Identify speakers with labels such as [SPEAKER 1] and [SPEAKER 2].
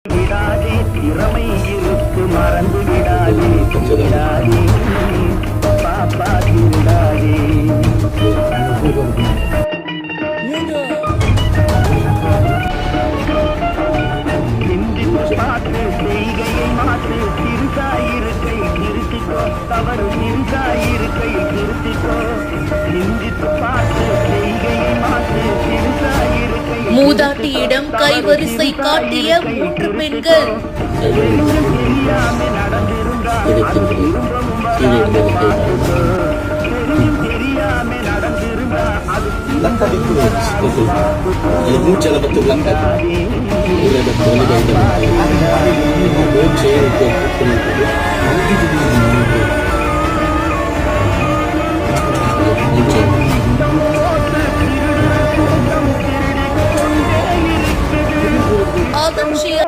[SPEAKER 1] விடாதே திறமை இருக்கு மறந்து விடாதே விடாதே பாப்பா விடாதே சிந்தித்து பார்த்து செய்கையை மாற்று சிறுசாயிருக்கை திருத்திக்கோ தவறு சிறுசாயிருக்கை திருத்திக்கோ சிந்தித்து பார்த்து செய்கையை மாற்று சிறுசாயிருக்கை
[SPEAKER 2] மூதாட்டியிடம் கைவரிசை காட்டிய 3 பெண்கள்.
[SPEAKER 1] தெரியாம நடந்திருந்தா அது திரும்பவும் வராது பார்த்துக்கோ தெரியாம நடந்திருந்தா அது
[SPEAKER 2] அதிர்ச்சிய